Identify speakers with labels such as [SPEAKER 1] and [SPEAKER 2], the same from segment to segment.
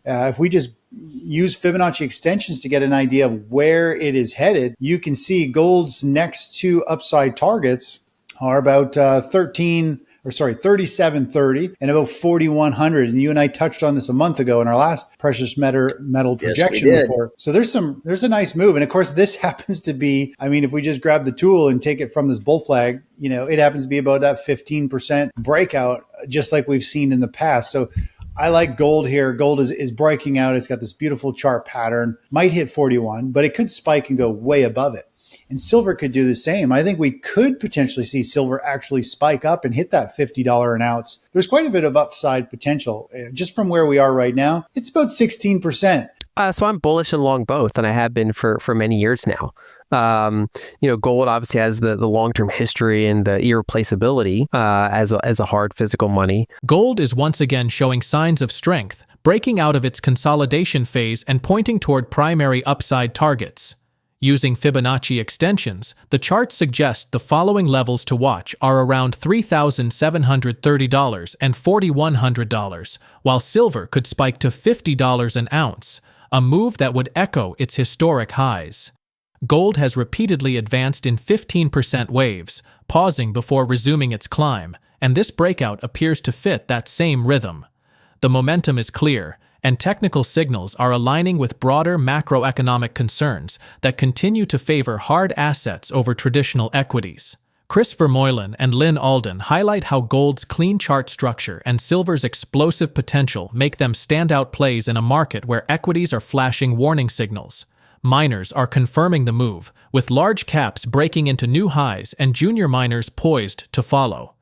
[SPEAKER 1] If we just use Fibonacci extensions to get an idea of where it is headed, you can see gold's next two upside targets are about 3730 and about 4100. And you and I touched on this a month ago in our last precious metal projection report. So there's a nice move. And of course, this happens to be, I mean, if we just grab the tool and take it from this bull flag, it happens to be about that 15% breakout, just like we've seen in the past. So I like gold here. Gold is breaking out. It's got this beautiful chart pattern, might hit 41, but it could spike and go way above it. And silver could do the same. I think we could potentially see silver actually spike up and hit that $50 an ounce. There's quite a bit of upside potential. Just from where we are right now, it's about 16%.
[SPEAKER 2] So I'm bullish and long both, and I have been for many years now. Gold obviously has the long-term history and the irreplaceability as a hard physical money.
[SPEAKER 3] Gold is once again showing signs of strength, breaking out of its consolidation phase and pointing toward primary upside targets. Using Fibonacci extensions, the charts suggest the following levels to watch are around $3,730 and $4,100, while silver could spike to $50 an ounce, a move that would echo its historic highs. Gold has repeatedly advanced in 15% waves, pausing before resuming its climb, and this breakout appears to fit that same rhythm. The momentum is clear, and technical signals are aligning with broader macroeconomic concerns that continue to favor hard assets over traditional equities. ChrisVermeulen and Lyn Alden highlight how gold's clean chart structure and silver's explosive potential make them standout plays in a market where equities are flashing warning signals. Miners are confirming the move, with large caps breaking into new highs and junior miners poised to follow.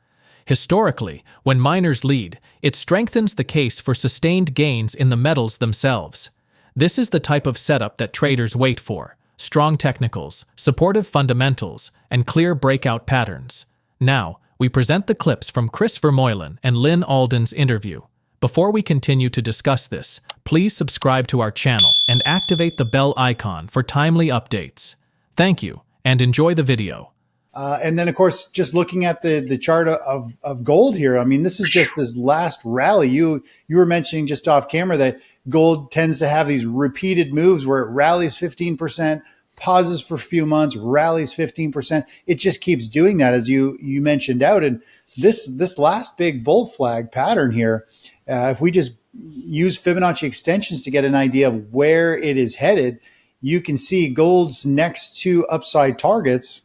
[SPEAKER 3] Historically, when miners lead, it strengthens the case for sustained gains in the metals themselves. This is the type of setup that traders wait for: strong technicals, supportive fundamentals, and clear breakout patterns. Now, we present the clips from ChrisVermeulen and Lyn Alden's interview. Before we continue to discuss this, please subscribe to our channel and activate the bell icon for timely updates. Thank you, and enjoy the video.
[SPEAKER 1] And then, of course, just looking at the chart of gold here, I mean, this is just this last rally. You were mentioning just off camera that gold tends to have these repeated moves where it rallies 15%, pauses for a few months, rallies 15%. It just keeps doing that, as you mentioned out. And this last big bull flag pattern here, if we just use Fibonacci extensions to get an idea of where it is headed, you can see gold's next two upside targets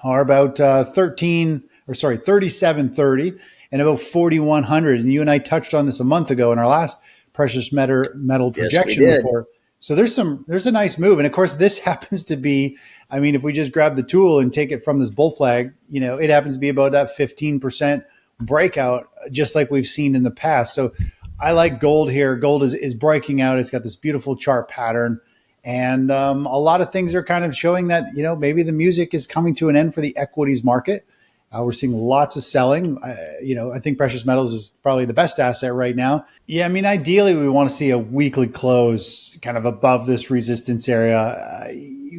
[SPEAKER 1] are about 3730 and about 4100. And you and I touched on this a month ago in our last precious metal projection report. So there's a nice move. And of course, this happens to be, I mean, if we just grab the tool and take it from this bull flag, it happens to be about that 15% breakout, just like we've seen in the past. So I like gold here. Gold is breaking out. It's got this beautiful chart pattern. And a lot of things are kind of showing that, maybe the music is coming to an end for the equities market. We're seeing lots of selling. I think precious metals is probably the best asset right now. Yeah, I mean, ideally, we want to see a weekly close kind of above this resistance area.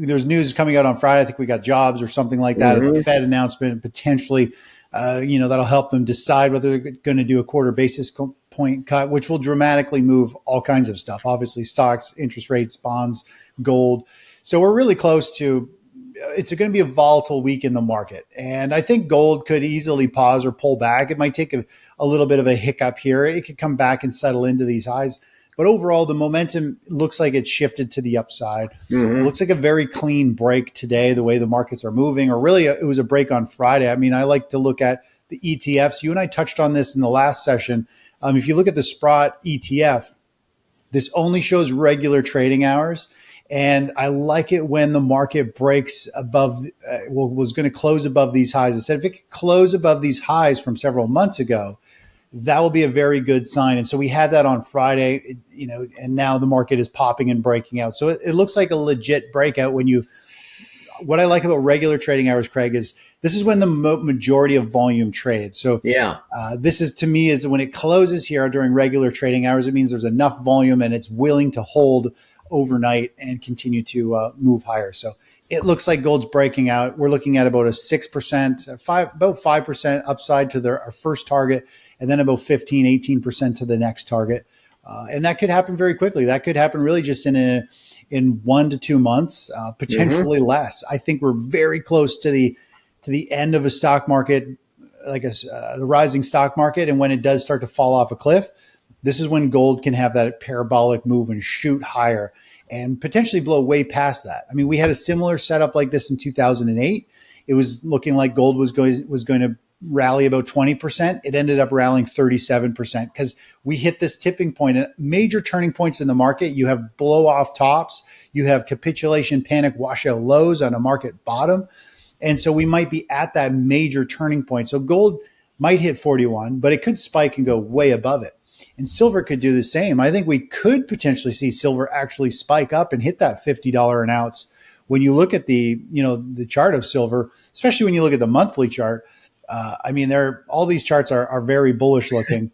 [SPEAKER 1] There's news coming out on Friday. I think we got jobs or something like that. A Fed announcement potentially, that'll help them decide whether they're going to do a quarter basis point cut, which will dramatically move all kinds of stuff. Obviously, stocks, interest rates, bonds, gold. So we're really close to, it's going to be a volatile week in the market. And I think gold could easily pause or pull back. It might take a little bit of a hiccup here. It could come back and settle into these highs. But overall, the momentum looks like it's shifted to the upside. It looks like a very clean break today, the way the markets are moving, or really it was a break on Friday. I mean, I like to look at the ETFs. You and I touched on this in the last session. If you look at the Sprott ETF, this only shows regular trading hours. And I like it when the market breaks above, was going to close above these highs. I said, if it could close above these highs from several months ago, that will be a very good sign. And so we had that on Friday, and now the market is popping and breaking out. So it looks like a legit breakout what I like about regular trading hours, Craig, is this is when the majority of volume trades. So this is, to me, is when it closes here during regular trading hours, it means there's enough volume and it's willing to hold overnight and continue to move higher. So it looks like gold's breaking out. We're looking at about a 6%, about 5% upside to our first target, and then about 15, 18% to the next target. And that could happen very quickly. That could happen really just in 1 to 2 months, potentially less. I think we're very close to the end of a stock market, like the rising stock market. And when it does start to fall off a cliff, this is when gold can have that parabolic move and shoot higher and potentially blow way past that. I mean, we had a similar setup like this in 2008. It was looking like gold was going to rally about 20%. It ended up rallying 37% because we hit this tipping point at major turning points in the market. You have blow off tops, you have capitulation, panic, washout lows on a market bottom. And so we might be at that major turning point. So gold might hit 41, but it could spike and go way above it. And silver could do the same. I think we could potentially see silver actually spike up and hit that $50 an ounce. When you look at the chart of silver, especially when you look at the monthly chart, I mean, all these charts are very bullish looking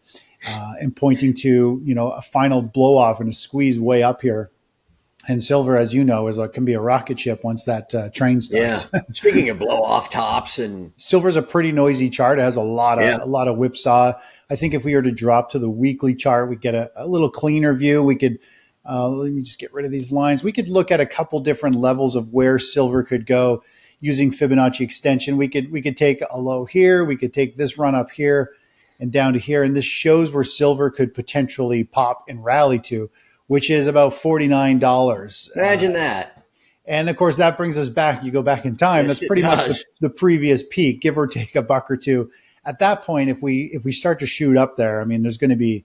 [SPEAKER 1] and pointing to, a final blow off and a squeeze way up here. And silver, as you know, can be a rocket ship once that train starts.
[SPEAKER 4] Yeah. Speaking of blow off tops, and
[SPEAKER 1] silver's a pretty noisy chart. It has a lot of whipsaw. I think if we were to drop to the weekly chart, we get a little cleaner view. We could let me just get rid of these lines. We could look at a couple different levels of where silver could go using Fibonacci extension. We could take a low here. We could take this run up here and down to here. And this shows where silver could potentially pop and rally to, which is about $49.
[SPEAKER 4] Imagine that.
[SPEAKER 1] And of course, that brings us back. You go back in time.
[SPEAKER 4] Yes,
[SPEAKER 1] that's pretty much the previous peak, give or take a buck or two. At that point, if we start to shoot up there, I mean, there's going to be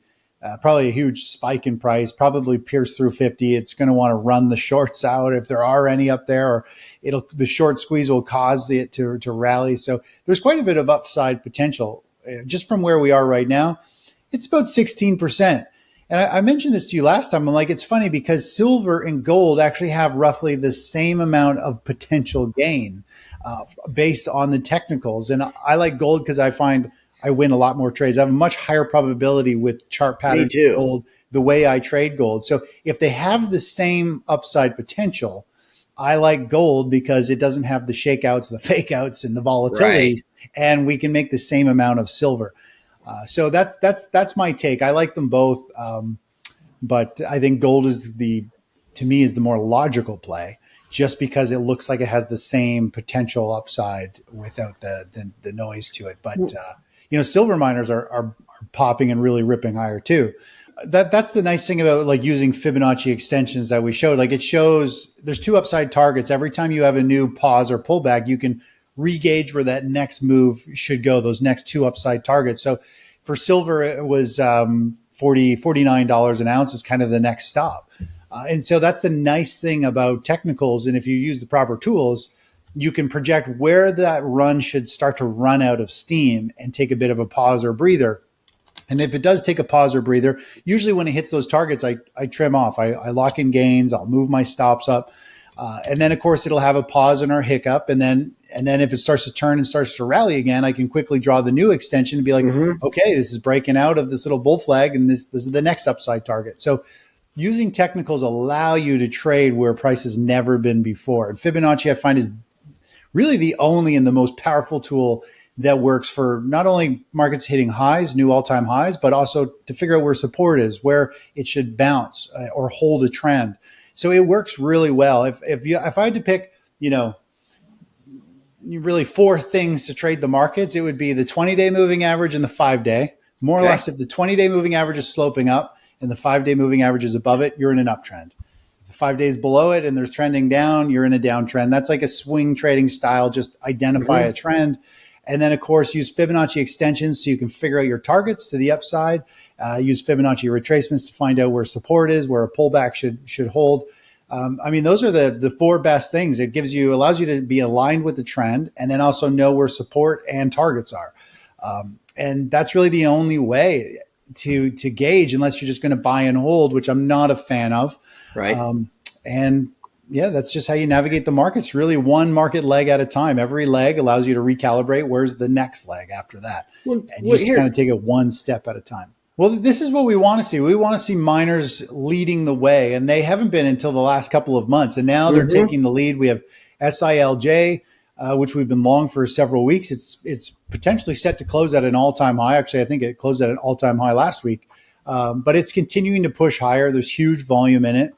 [SPEAKER 1] probably a huge spike in price, probably pierce through 50. It's going to want to run the shorts out if there are any up there, or the short squeeze will cause it to rally. So there's quite a bit of upside potential just from where we are right now. It's about 16%. And I mentioned this to you last time. I'm like, it's funny because silver and gold actually have roughly the same amount of potential gain based on the technicals. And I like gold because I find I win a lot more trades. I have a much higher probability with chart patterns gold, the way I trade gold. So if they have the same upside potential, I like gold because it doesn't have the shakeouts, the fake outs, and the volatility, right. And we can make the same amount of silver. So that's my take. I like them both, but I think gold to me is the more logical play, just because it looks like it has the same potential upside without the noise to it. But silver miners are popping and really ripping higher too. That's the nice thing about like using Fibonacci extensions that we showed. Like it shows there's two upside targets. Every time you have a new pause or pullback, you can re-gauge where that next move should go, those next two upside targets. So for silver, it was $49 an ounce is kind of the next stop. And so that's the nice thing about technicals. And if you use the proper tools, you can project where that run should start to run out of steam and take a bit of a pause or breather. And if it does take a pause or breather, usually when it hits those targets, I trim off. I lock in gains. I'll move my stops up. And then, of course, it'll have a pause and or hiccup. And then if it starts to turn and starts to rally again, I can quickly draw the new extension and be like, okay, this is breaking out of this little bull flag, and this is the next upside target. So using technicals allow you to trade where price has never been before. And Fibonacci, I find, is really the only and the most powerful tool that works for not only markets hitting highs, new all-time highs, but also to figure out where support is, where it should bounce or hold a trend. So it works really well. If I had to pick, really four things to trade the markets, it would be the 20-day moving average and the 5-day. More or less, if the 20-day moving average is sloping up and the 5-day moving average is above it, you're in an uptrend. If the 5 days below it and there's trending down, you're in a downtrend. That's like a swing trading style. Just identify a trend. And then, of course, use Fibonacci extensions so you can figure out your targets to the upside. Use Fibonacci retracements to find out where support is, where a pullback should hold. Those are the four best things. It allows you to be aligned with the trend, and then also know where support and targets are. And that's really the only way to gauge, unless you're just going to buy and hold, which I'm not a fan of.
[SPEAKER 4] Right.
[SPEAKER 1] That's just how you navigate the markets, really one market leg at a time. Every leg allows you to recalibrate. Where's the next leg after that? And you just kind of take it one step at a time. Well, this is what we want to see. We want to see miners leading the way, and they haven't been until the last couple of months. And now they're taking the lead. We have SILJ, which we've been long for several weeks. It's potentially set to close at an all-time high. Actually, I think it closed at an all-time high last week. but it's continuing to push higher. There's huge volume in it.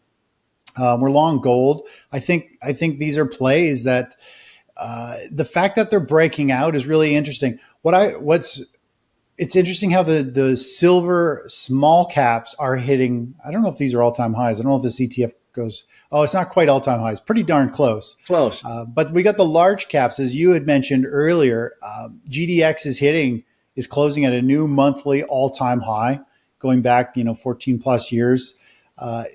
[SPEAKER 1] We're long gold. I think these are plays that the fact that they're breaking out is really interesting. It's interesting how the silver small caps are hitting. I don't know if these are all-time highs. I don't know if this ETF goes, oh, it's not quite all-time highs. Pretty darn close.
[SPEAKER 4] Close.
[SPEAKER 1] But we got the large caps, as you had mentioned earlier. GDX is closing at a new monthly all-time high, going back 14 plus years.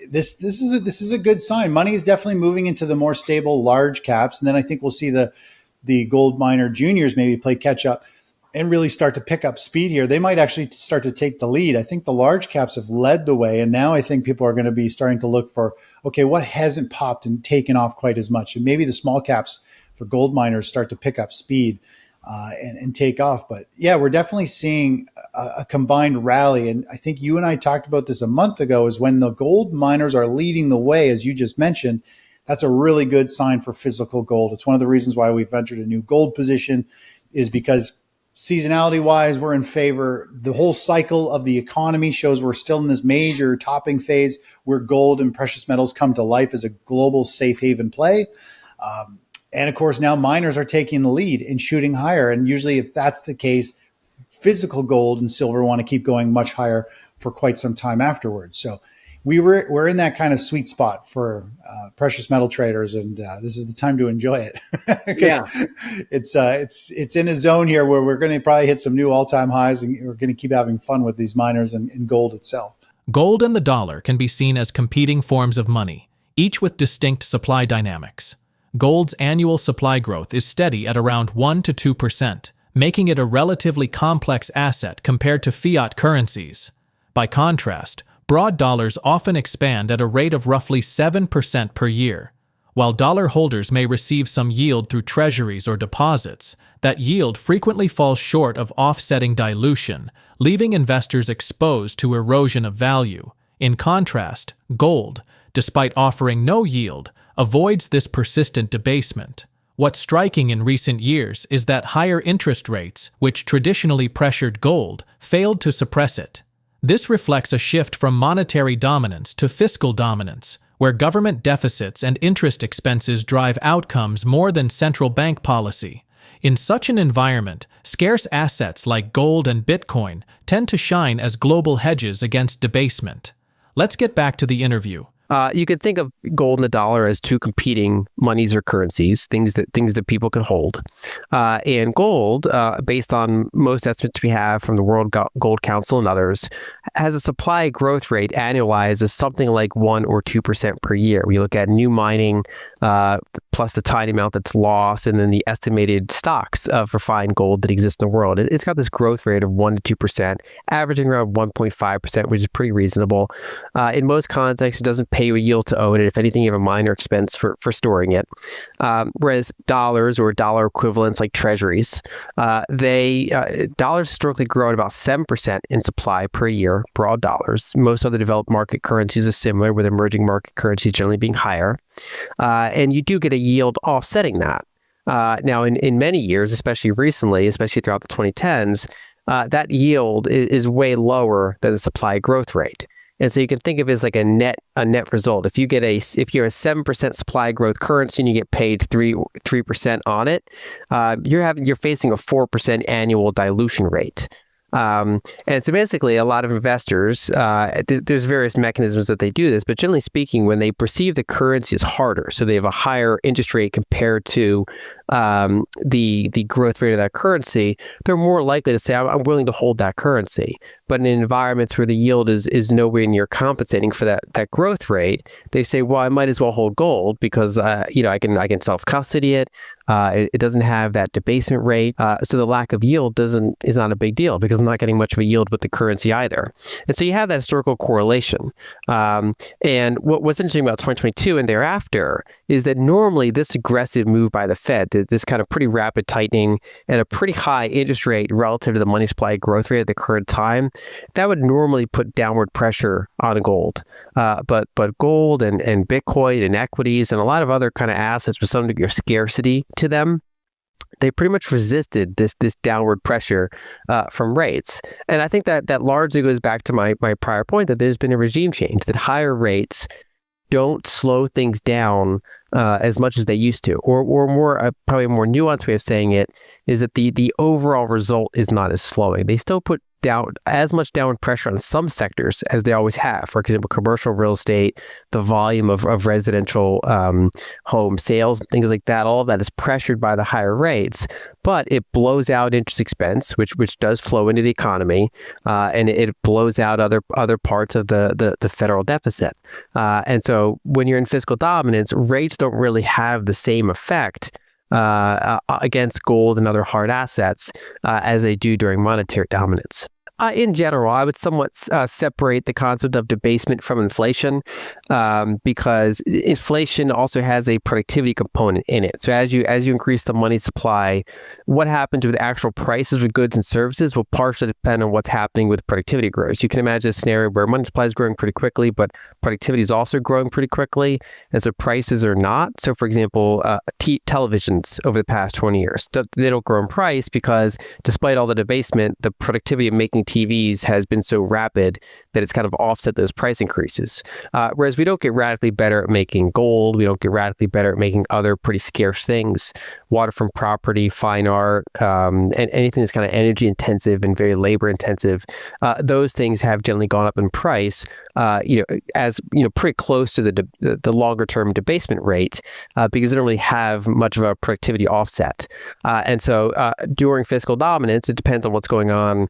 [SPEAKER 1] This is a good sign. Money is definitely moving into the more stable large caps, and then I think we'll see the gold miner juniors maybe play catch up and really start to pick up speed here. They might actually start to take the lead. I think the large caps have led the way, and now I think people are going to be starting to look for, okay, what hasn't popped and taken off quite as much? And maybe the small caps for gold miners start to pick up speed and take off. But yeah, we're definitely seeing a combined rally. And I think you and I talked about this a month ago, is when the gold miners are leading the way, as you just mentioned, that's a really good sign for physical gold. It's one of the reasons why we've entered a new gold position, is because seasonality wise, we're in favor. The whole cycle of the economy shows we're still in this major topping phase where gold and precious metals come to life as a global safe haven play. And of course, now miners are taking the lead and shooting higher. And usually if that's the case, physical gold and silver want to keep going much higher for quite some time afterwards. So we're in that kind of sweet spot for precious metal traders, and this is the time to enjoy it.
[SPEAKER 4] Yeah,
[SPEAKER 1] it's in a zone here where we're going to probably hit some new all-time highs, and we're going to keep having fun with these miners and gold itself.
[SPEAKER 3] Gold and the dollar can be seen as competing forms of money, each with distinct supply dynamics. Gold's annual supply growth is steady at around 1 to 2%, making it a relatively complex asset compared to fiat currencies. By contrast, broad dollars often expand at a rate of roughly 7% per year. While dollar holders may receive some yield through treasuries or deposits, that yield frequently falls short of offsetting dilution, leaving investors exposed to erosion of value. In contrast, gold, despite offering no yield, avoids this persistent debasement. What's striking in recent years is that higher interest rates, which traditionally pressured gold, failed to suppress it. This reflects a shift from monetary dominance to fiscal dominance, where government deficits and interest expenses drive outcomes more than central bank policy. In such an environment, scarce assets like gold and Bitcoin tend to shine as global hedges against debasement. Let's get back to the interview.
[SPEAKER 2] You could think of gold and the dollar as two competing monies or currencies, things that people can hold. And gold, based on most estimates we have from the World Gold Council and others, has a supply growth rate annualized of something like 1 or 2% per year. We look at new mining plus the tiny amount that's lost, and then the estimated stocks of refined gold that exist in the world. It's got this growth rate of 1 to 2%, averaging around 1.5%, which is pretty reasonable. In most contexts, it doesn't pay you a yield to own it. If anything, you have a minor expense for storing it. Whereas dollars or dollar equivalents like treasuries, dollars historically grow at about 7% in supply per year, broad dollars. Most other developed market currencies are similar, with emerging market currencies generally being higher. And you do get a yield offsetting that. Now, in many years, especially recently, especially throughout the 2010s, that yield is way lower than the supply growth rate. And so you can think of it as like a net result. If you're a 7% supply growth currency and you get paid 3% on it, you're facing a 4% annual dilution rate. And so basically, a lot of investors, there's various mechanisms that they do this, but generally speaking, when they perceive the currency as harder, so they have a higher interest rate compared to the growth rate of that currency, they're more likely to say, I'm willing to hold that currency. But in environments where the yield is nowhere near compensating for that growth rate, they say, well, I might as well hold gold because I can self-custody it. It doesn't have that debasement rate. So the lack of yield is not a big deal because I'm not getting much of a yield with the currency either. And so you have that historical correlation. And what's interesting about 2022 and thereafter is that normally this aggressive move by the Fed, this kind of pretty rapid tightening and a pretty high interest rate relative to the money supply growth rate at the current time, that would normally put downward pressure on gold. But gold and Bitcoin and equities and a lot of other kind of assets with some degree of scarcity to them they pretty much resisted this downward pressure from rates. And I think that largely goes back to my prior point that there's been a regime change, that higher rates don't slow things down as much as they used to. Or more, probably a more nuanced way of saying it is that the overall result is not as slowing. They still put down as much downward pressure on some sectors as they always have. For example, commercial real estate, the volume of residential home sales, and things like that, all of that is pressured by the higher rates, but it blows out interest expense, which does flow into the economy, and it blows out other parts of the federal deficit. And so when you're in fiscal dominance, rates don't really have the same effect against gold and other hard assets as they do during monetary dominance. In general, I would somewhat separate the concept of debasement from inflation because inflation also has a productivity component in it. So as you increase the money supply, what happens with actual prices of goods and services will partially depend on what's happening with productivity growth. You can imagine a scenario where money supply is growing pretty quickly, but productivity is also growing pretty quickly, and so prices are not. So for example, televisions over the past 20 years, they don't grow in price because despite all the debasement, the productivity of making TVs has been so rapid that it's kind of offset those price increases. Whereas we don't get radically better at making gold, we don't get radically better at making other pretty scarce things, waterfront property, fine art, and anything that's kind of energy intensive and very labor intensive. Those things have generally gone up in price, pretty close to the longer term debasement rate because they don't really have much of a productivity offset. And so during fiscal dominance, it depends on what's going on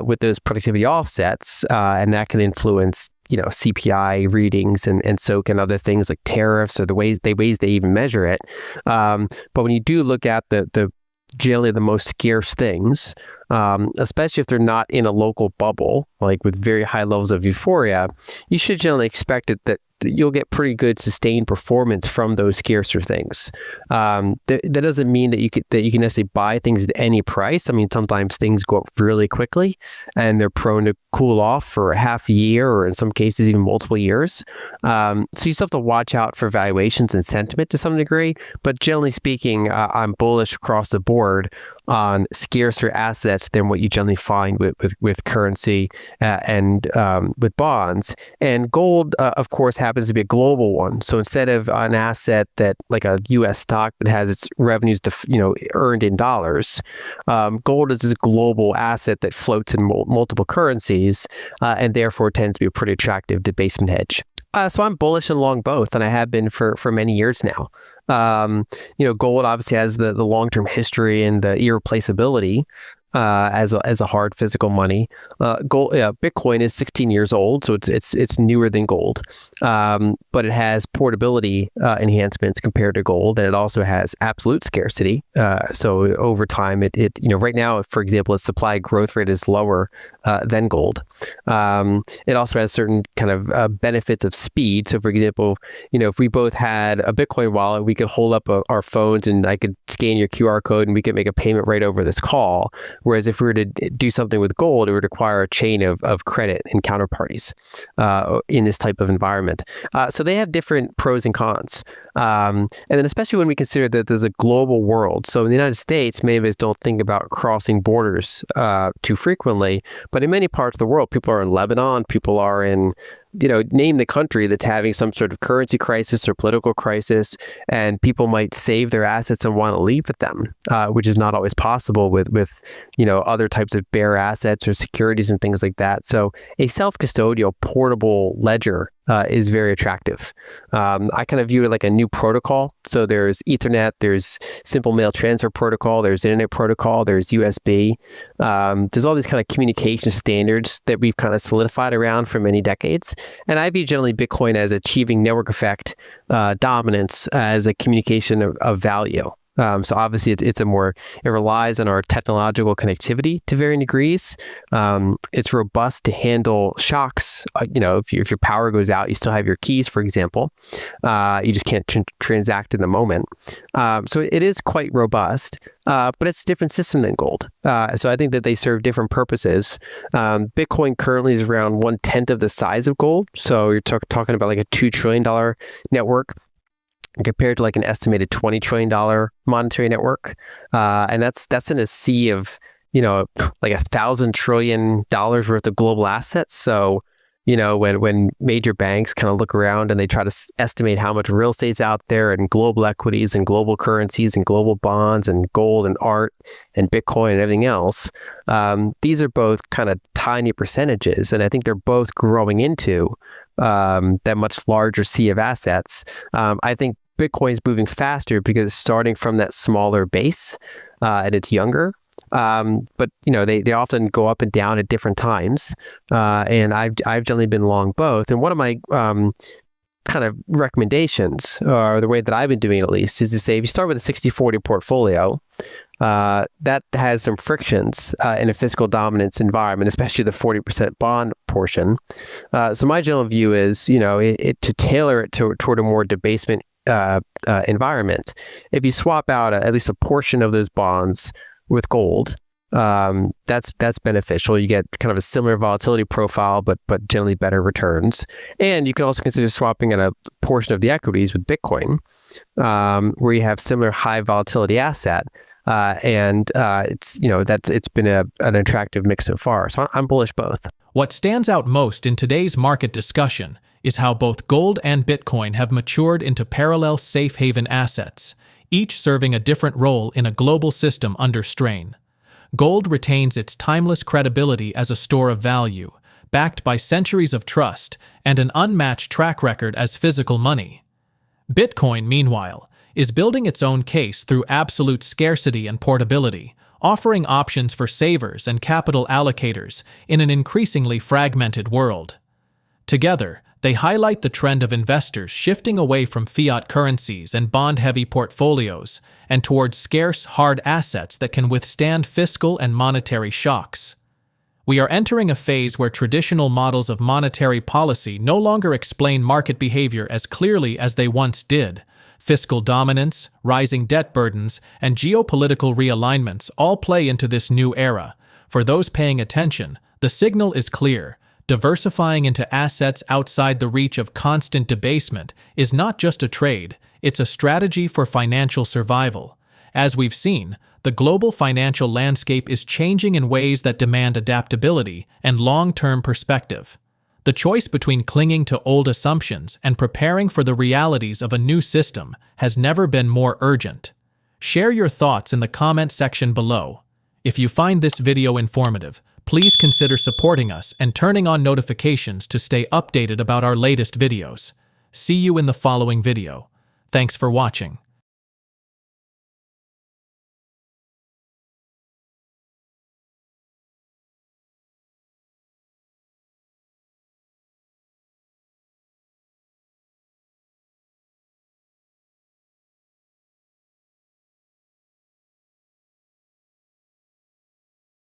[SPEAKER 2] with those productivity offsets, and that can influence, CPI readings and so can other things like tariffs or the ways they even measure it. But when you do look at the generally the most scarce things, especially if they're not in a local bubble, like with very high levels of euphoria, you should generally expect that you'll get pretty good sustained performance from those scarcer things. That doesn't mean that you can necessarily buy things at any price. I mean, sometimes things go up really quickly and they're prone to cool off for half a year or in some cases even multiple years. So you still have to watch out for valuations and sentiment to some degree. But generally speaking, I'm bullish across the board on scarcer assets than what you generally find with currency and with bonds. And gold, of course, happens to be a global one. So instead of an asset that like a U.S. stock that has its revenues earned in dollars, gold is this global asset that floats in multiple currencies and therefore tends to be a pretty attractive debasement hedge. So I'm bullish and long both, and I have been for many years now. Gold obviously has the long-term history and the irreplaceability as a hard physical money. Bitcoin is 16 years old, so it's newer than gold, but it has portability enhancements compared to gold, and it also has absolute scarcity. So over time, it right now, for example, its supply growth rate is lower than gold. It also has certain kind of benefits of speed. So for example, if we both had a Bitcoin wallet, we could hold up our phones and I could scan your QR code and we could make a payment right over this call. Whereas if we were to do something with gold, it would require a chain of credit and counterparties in this type of environment. So they have different pros and cons. And then especially when we consider that there's a global world. So in the United States, many of us don't think about crossing borders too frequently. But in many parts of the world, people are in Lebanon, people are in name the country that's having some sort of currency crisis or political crisis, and people might save their assets and want to leave with them, which is not always possible with other types of bearer assets or securities and things like that. So a self-custodial portable ledger is very attractive. I kind of view it like a new protocol. So there's Ethernet, there's simple mail transfer protocol, there's internet protocol, there's USB. There's all these kind of communication standards that we've kind of solidified around for many decades. And I view generally Bitcoin as achieving network effect dominance as a communication of value. So obviously it relies on our technological connectivity to varying degrees. It's robust to handle shocks. If your power goes out, you still have your keys, for example. You just can't transact in the moment. So it is quite robust, but it's a different system than gold. So I think that they serve different purposes. Bitcoin currently is around 1/10 of the size of gold. So you're talking about like a $2 trillion network. compared to like an estimated $20 trillion monetary network. And that's in a sea of, like $1,000 trillion worth of global assets. So, when major banks kind of look around and they try to estimate how much real estate's out there and global equities and global currencies and global bonds and gold and art and Bitcoin and everything else, these are both kind of tiny percentages. And I think they're both growing into that much larger sea of assets. I think Bitcoin's moving faster because it's starting from that smaller base and it's younger. But they often go up and down at different times, and I've generally been long both. And one of my kind of recommendations, or the way that I've been doing it at least, is to say if you start with a 60-40 portfolio, that has some frictions in a fiscal dominance environment, especially the 40% bond portion. So my general view is, to tailor it toward a more debasement environment. If you swap out at least a portion of those bonds with gold, that's beneficial. You get kind of a similar volatility profile, but generally better returns. And you can also consider swapping at a portion of the equities with Bitcoin, where you have similar high volatility asset. It's been an attractive mix so far. So I'm bullish both.
[SPEAKER 3] What stands out most in today's market discussion is how both gold and Bitcoin have matured into parallel safe haven assets, each serving a different role in a global system under strain. Gold retains its timeless credibility as a store of value, backed by centuries of trust and an unmatched track record as physical money. Bitcoin, meanwhile, is building its own case through absolute scarcity and portability, offering options for savers and capital allocators in an increasingly fragmented world. Together, they highlight the trend of investors shifting away from fiat currencies and bond-heavy portfolios and towards scarce, hard assets that can withstand fiscal and monetary shocks. We are entering a phase where traditional models of monetary policy no longer explain market behavior as clearly as they once did. Fiscal dominance, rising debt burdens, and geopolitical realignments all play into this new era. For those paying attention, the signal is clear. Diversifying into assets outside the reach of constant debasement is not just a trade, it's a strategy for financial survival. As we've seen, the global financial landscape is changing in ways that demand adaptability and long-term perspective. The choice between clinging to old assumptions and preparing for the realities of a new system has never been more urgent. Share your thoughts in the comment section below. If you find this video informative, please consider supporting us and turning on notifications to stay updated about our latest videos. See you in the following video. Thanks for watching.